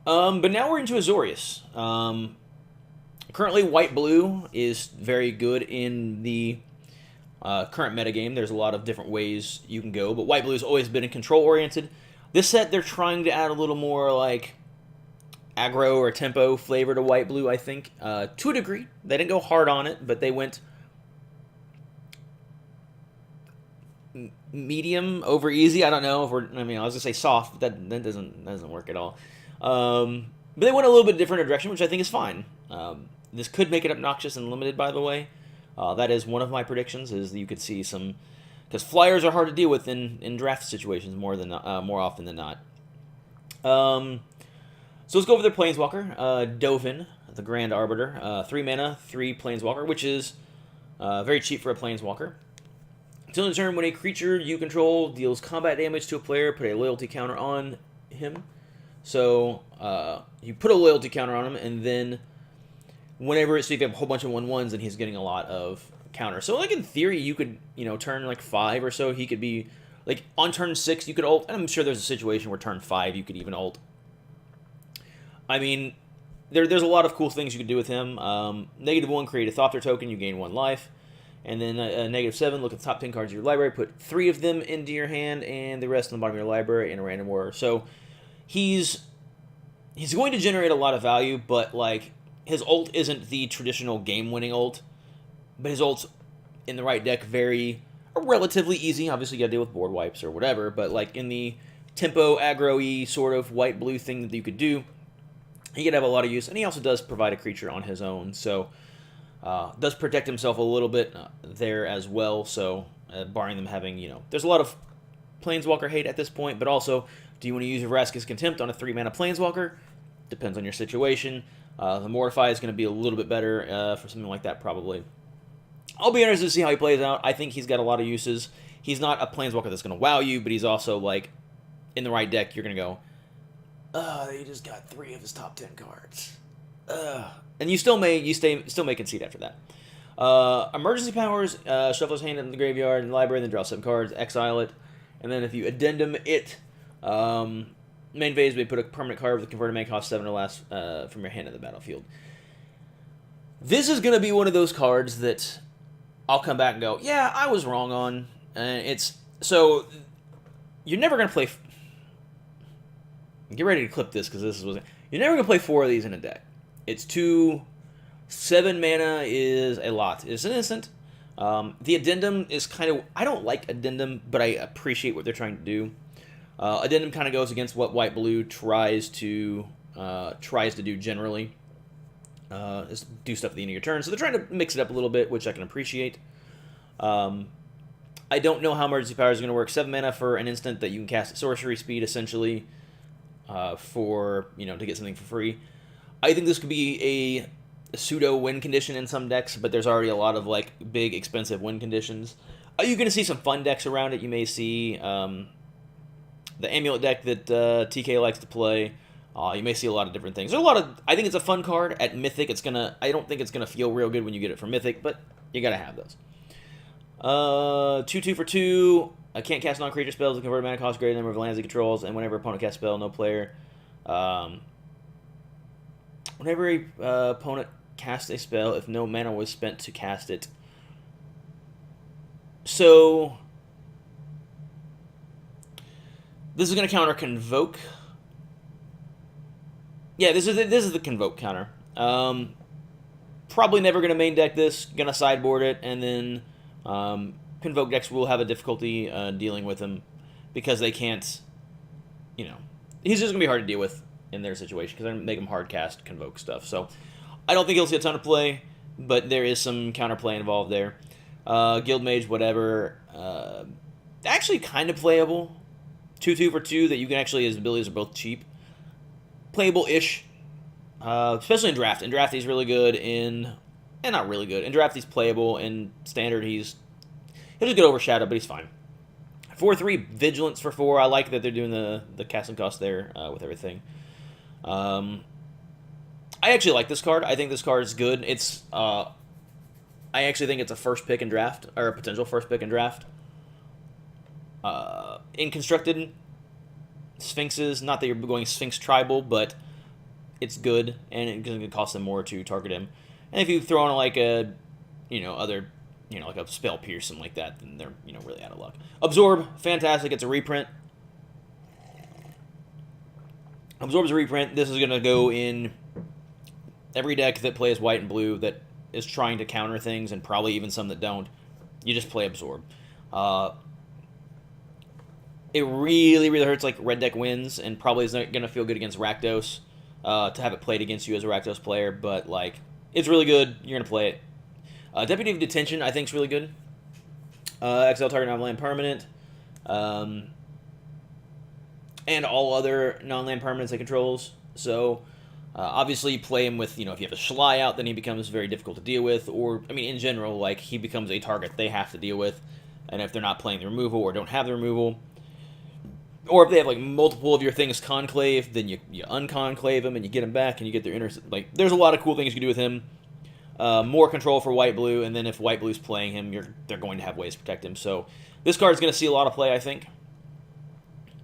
But now we're into Azorius. Currently, white-blue is very good in the current metagame. There's a lot of different ways you can go, but white-blue has always been control-oriented. This set, they're trying to add a little more, like, aggro or tempo flavor to white-blue, I think, to a degree. They didn't go hard on it, but they went medium over easy. I don't know if we're. I mean, I was gonna say soft, but that doesn't work at all. But they went a little bit different direction, which I think is fine. This could make it obnoxious and limited, by the way. That is one of my predictions. Is that you could see some, because flyers are hard to deal with in draft situations more often than not. So let's go over their Planeswalker, Dovin, the Grand Arbiter, 3 mana, 3 Planeswalker, which is very cheap for a Planeswalker. Until the turn, when a creature you control deals combat damage to a player, put a loyalty counter on him. So you put a loyalty counter on him, and then whenever so if you have a whole bunch of 1/1s, and he's getting a lot of counters. So like in theory, you could turn like 5 or so, he could be like on turn 6 you could ult. And I'm sure there's a situation where turn 5 you could even ult. I mean, there's a lot of cool things you could do with him. -1, create a Thopter token, you gain 1 life. And then -7, look at the top 10 cards of your library, put 3 of them into your hand, and the rest on the bottom of your library in a random order. So he's going to generate a lot of value, but like his ult isn't the traditional game-winning ult. But his ult's in the right deck relatively easy. Obviously, you gotta deal with board wipes or whatever, but like in the tempo, aggro-y sort of white-blue thing that you could do, he could have a lot of use, and he also does provide a creature on his own, so does protect himself a little bit there as well, so barring them having, there's a lot of Planeswalker hate at this point, but also, do you want to use Vraska's Contempt on a 3-mana Planeswalker? Depends on your situation. The Mortify is going to be a little bit better for something like that, probably. I'll be interested to see how he plays out. I think he's got a lot of uses. He's not a Planeswalker that's going to wow you, but he's also, like, in the right deck, you're going to go, he just got 3 of his top 10 cards. And you still may concede after that. Emergency powers, shuffle his hand in the graveyard and library, then draw 7 cards, exile it, and then if you addendum it, main phase, we put a permanent card with a converted mana cost 7 or less from your hand in the battlefield. This is going to be one of those cards that I'll come back and go, yeah, I was wrong on. So you're never going to play. Get ready to clip this because this is what you're never going to play 4 of these in a deck. It's 2. 7 mana is a lot. It's an instant. The addendum is kind of. I don't like addendum, but I appreciate what they're trying to do. Addendum kind of goes against what white-blue tries to do generally. Is do stuff at the end of your turn. So they're trying to mix it up a little bit, which I can appreciate. I don't know how Emergency Power is going to work. 7 mana for an instant that you can cast at sorcery speed, essentially, to get something for free. I think this could be a pseudo win condition in some decks, but there's already a lot of like big, expensive win conditions. You're going to see some fun decks around it. You may see the Amulet deck that TK likes to play. You may see a lot of different things. There's a lot of. I think it's a fun card at Mythic. I don't think it's gonna feel real good when you get it from Mythic, but you gotta have those. 2/2 for 2. I can't cast non-creature spells. The converted mana cost greater than the number of lands it controls, and whenever opponent casts a spell, no player. Whenever a opponent casts a spell, if no mana was spent to cast it. So this is gonna counter Convoke. Yeah, this is the Convoke counter. Probably never going to main deck this. Going to sideboard it, and then Convoke decks will have a difficulty dealing with him because they can't, he's just going to be hard to deal with in their situation because they're going to make him hard cast Convoke stuff. So I don't think he'll see a ton of play, but there is some counterplay involved there. Guild Mage, whatever. Actually kind of playable. 2/2 for 2 that you can actually, his abilities are both cheap. Playable-ish, especially in Draft. In Draft, he's really good. Not really good. In Draft, he's playable. In Standard, he'll just get overshadowed, but he's fine. 4/3 Vigilance for 4. I like that they're doing the casting cost there with everything. I actually like this card. I think this card is good. It's I actually think it's a first pick in Draft, or a potential first pick in Draft. In Constructed Sphinxes, not that you're going Sphinx Tribal, but it's good, and it's going to cost them more to target him. And if you throw on like a, other, like a spell pierce, something like that, then they're, really out of luck. Absorb, fantastic. It's a reprint. Absorb is a reprint. This is going to go in every deck that plays white and blue that is trying to counter things, and probably even some that don't. You just play Absorb. It really, really hurts like red deck wins, and probably is not going to feel good against Rakdos to have it played against you as a Rakdos player, but like it's really good. You're going to play it. Deputy of Detention, I think, is really good. Exile target non-land permanent. And all other non-land permanents it controls. So, obviously, you play him with, if you have a Schley out, then he becomes very difficult to deal with. Or, in general, like, he becomes a target they have to deal with. And if they're not playing the removal or don't have the removal, or if they have, like, multiple of your things conclave, then you unconclave them and you get them back and you get their inner... Like, there's a lot of cool things you can do with him. More control for white-blue, and then if white-blue's playing him, they're going to have ways to protect him. So, this card's going to see a lot of play, I think.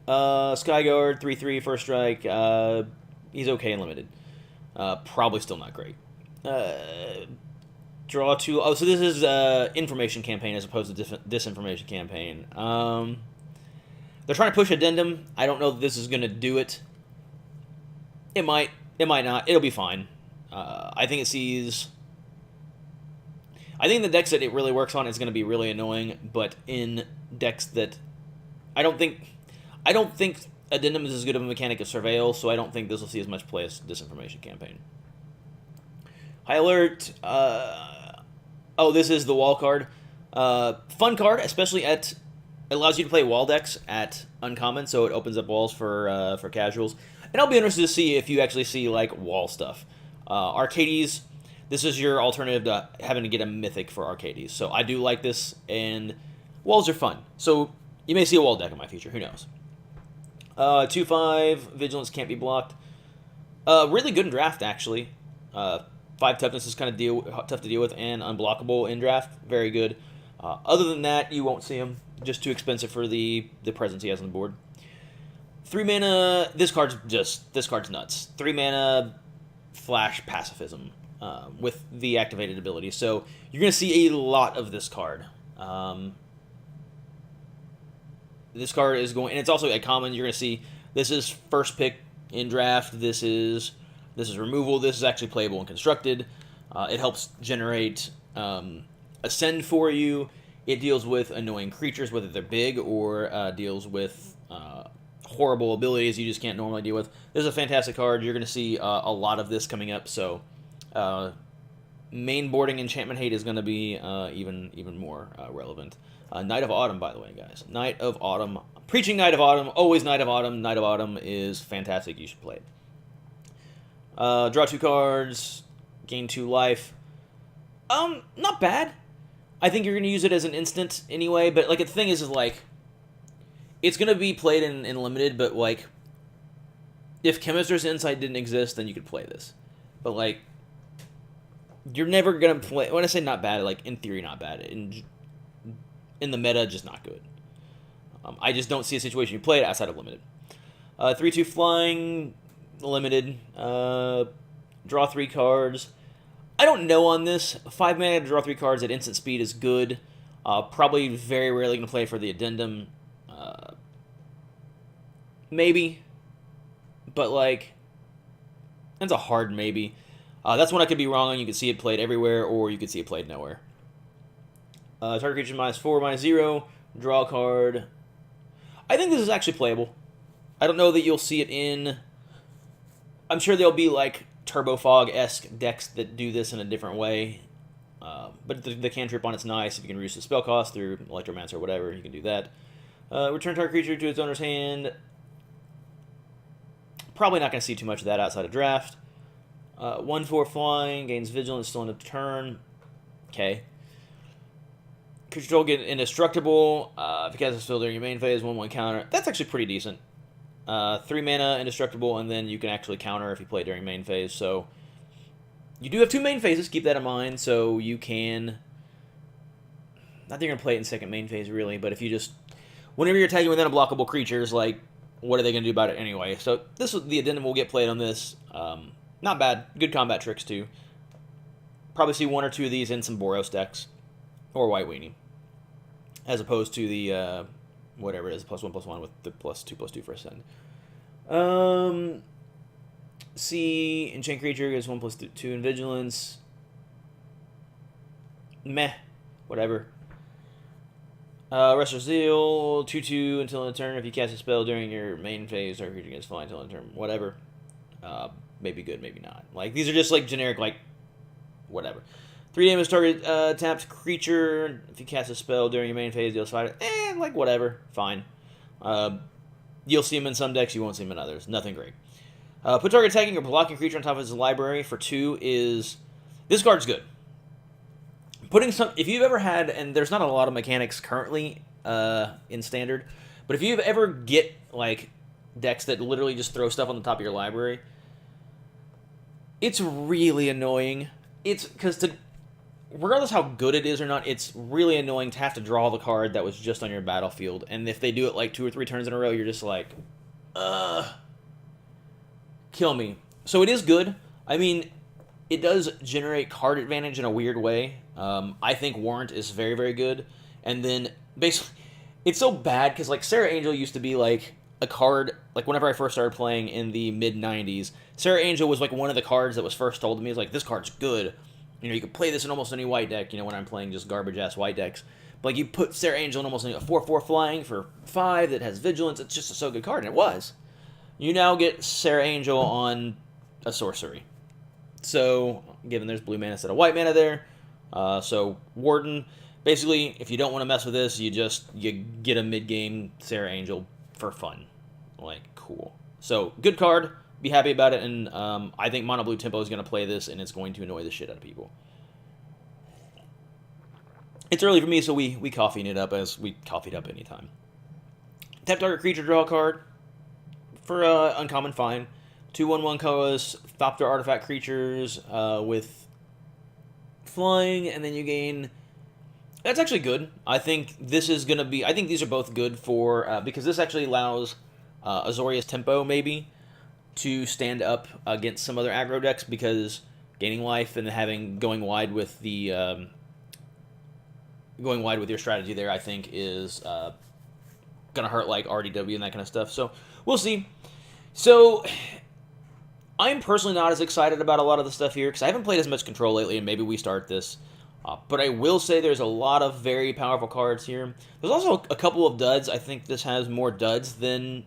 Skyguard, 3/3, first strike. He's okay in limited. Probably still not great. Draw 2. Oh, so this is information campaign as opposed to disinformation campaign. They're trying to push addendum. I don't know that this is going to do it. It might. It might not. It'll be fine. I think it sees... I think the decks that it really works on is going to be really annoying, but in decks that... I don't think addendum is as good of a mechanic as Surveil, so I don't think this will see as much play as Disinformation Campaign. High Alert. This is the wall card. Fun card, especially at... It allows you to play wall decks at uncommon, so it opens up walls for casuals. And I'll be interested to see if you actually see, like, wall stuff. Arcades, this is your alternative to having to get a mythic for Arcades. So I do like this, and walls are fun. So you may see a wall deck in my future, who knows. 2/5, Vigilance can't be blocked. Really good in draft, actually. 5 toughness is kind of tough to deal with, and unblockable in draft. Very good. Other than that, you won't see him. Just too expensive for the presence he has on the board. 3 mana, this card's nuts. 3 mana, Flash Pacifism with the activated ability. So you're going to see a lot of this card. This card is going, and it's also a common. You're going to see this is first pick in draft. This is removal. This is actually playable and constructed. It helps generate ascend for you. It deals with annoying creatures, whether they're big or deals with horrible abilities you just can't normally deal with. This is a fantastic card. You're going to see a lot of this coming up. So main boarding enchantment hate is going to be even more relevant. Night of Autumn, by the way, guys. Night of Autumn. Preaching Night of Autumn. Always Night of Autumn. Night of Autumn is fantastic. You should play it. Draw 2 cards. Gain 2 life. Not bad. I think you're going to use it as an instant anyway, but like the thing is like, it's going to be played in limited, but like, if Chemist's Insight didn't exist, then you could play this. But like, you're never going to play, when I say not bad, like in theory not bad, in the meta, just not good. I just don't see a situation you play it outside of limited. 3/2 flying, limited, draw 3 cards. I don't know on this. 5 mana to draw 3 cards at instant speed is good. Probably very rarely going to play for the addendum. Maybe. But, like, that's a hard maybe. That's one I could be wrong on. You could see it played everywhere, or you could see it played nowhere. Target creature -4, -0. Draw a card. I think this is actually playable. I don't know that you'll see it in... I'm sure there'll be, like, Turbo Fog-esque decks that do this in a different way. But the cantrip on it's nice. If you can reduce the spell cost through Electromancer or whatever, you can do that. Return target creature to its owner's hand. Probably not going to see too much of that outside of draft. 1/4 flying, gains vigilance, still end of turn. Okay. Creature control get indestructible. If you cast a spell during your main phase, 1/1 counter. That's actually pretty decent. 3 mana, indestructible, and then you can actually counter if you play during main phase. So you do have 2 main phases, keep that in mind. So you can... Not that you're going to play it in second main phase, really, but if you just... Whenever you're attacking with unblockable creatures, like, what are they going to do about it anyway? So the addendum will get played on this. Not bad. Good combat tricks, too. Probably see one or two of these in some Boros decks. Or White Weenie. As opposed to the, whatever it is, +1/+1 with the +2/+2 for Ascend. See, Enchant Creature gives 1/+2 in Vigilance. Meh. Whatever. Restless Zeal, 2/2 until end of turn. If you cast a spell during your main phase, or creature gets fly until end of turn. Whatever. Maybe good, maybe not. Like, these are just, like, generic, like, whatever. 3 damage target tapped creature. If you cast a spell during your main phase, deals 5. Like, whatever. Fine. You'll see them in some decks, you won't see them in others. Nothing great. Put target attacking or blocking creature on top of his library for 2 is... This card's good. If you've ever had, and there's not a lot of mechanics currently in Standard, but if you ever get, like, decks that literally just throw stuff on the top of your library, it's really annoying. It's because regardless how good it is or not, it's really annoying to have to draw the card that was just on your battlefield. And if they do it like 2 or 3 turns in a row, you're just like, kill me. So it is good. I mean, it does generate card advantage in a weird way. I think Warrant is very, very good. And then, basically, it's so bad because, like, Sarah Angel used to be, like, a card, like, whenever I first started playing in the mid-90s, Sarah Angel was, like, one of the cards that was first told to me. It was like, this card's good. You know, you could play this in almost any white deck, you know, when I'm playing just garbage-ass white decks. But, like, you put Sarah Angel in almost any 4/4 flying for 5 that has Vigilance. It's just a so good card, and it was. You now get Sarah Angel on a sorcery. So, given there's blue mana instead of white mana there, so Warden, basically, if you don't want to mess with this, you get a mid-game Sarah Angel for fun. Like, cool. So, good card. Be happy about it, and I think Mono Blue Tempo is going to play this, and it's going to annoy the shit out of people. It's early for me, so we coffeeing it up as we coffeed up anytime. Tap target creature, draw a card. For uncommon, fine. 2/1/1 colorless, Thopter artifact creatures with flying, and then you gain... That's actually good. I think this is going to be... I think these are both good for... because this actually allows Azorius Tempo, maybe, to stand up against some other aggro decks, because gaining life and going wide with the... going wide with your strategy there, I think, is going to hurt, like, RDW and that kind of stuff. So, we'll see. So, I'm personally not as excited about a lot of the stuff here, because I haven't played as much Control lately, and maybe we start this. But I will say there's a lot of very powerful cards here. There's also a couple of duds. I think this has more duds than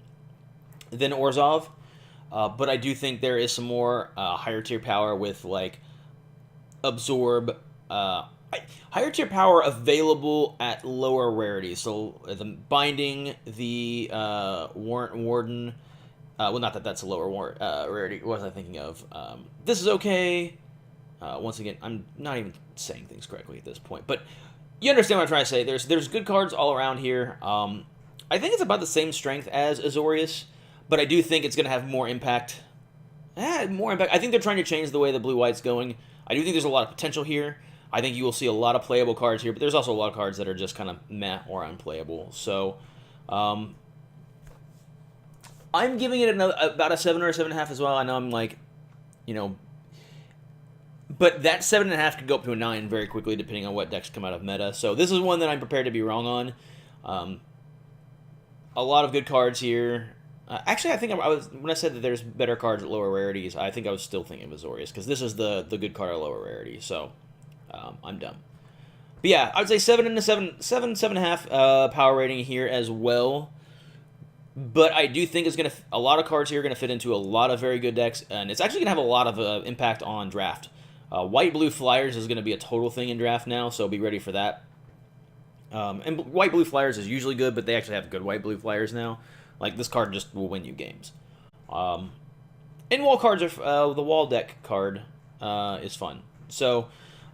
Orzhov. But I do think there is some more higher tier power with, like, Absorb. Higher tier power available at lower rarities. So the Binding, the Warrant and Warden. Well, not that that's a lower rarity. What was I thinking of? This is okay. Once again, I'm not even saying things correctly at this point. But you understand what I'm trying to say. There's good cards all around here. I think it's about the same strength as Azorius. But I do think it's going to have more impact. More impact. I think they're trying to change the way the blue-white's going. I do think there's a lot of potential here. I think you will see a lot of playable cards here, but there's also a lot of cards that are just kind of meh or unplayable. So, I'm giving it about a 7 or a 7.5 as well. I know I'm like, but that 7.5 could go up to a 9 very quickly depending on what decks come out of meta. So this is one that I'm prepared to be wrong on. A lot of good cards here. Actually, I think I was when I said that there's better cards at lower rarities, I think I was still thinking of Azorius, because this is the good card at lower rarity. So. I'm dumb. But yeah, I would say 7.5 power rating here as well. But I do think a lot of cards here are going to fit into a lot of very good decks, and it's actually going to have a lot of impact on draft. White-blue flyers is going to be a total thing in draft now, so be ready for that. And white-blue flyers is usually good, but they actually have good white-blue flyers now. Like, this card just will win you games. In-wall cards are... the wall deck card is fun. So...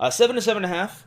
7 to 7.5.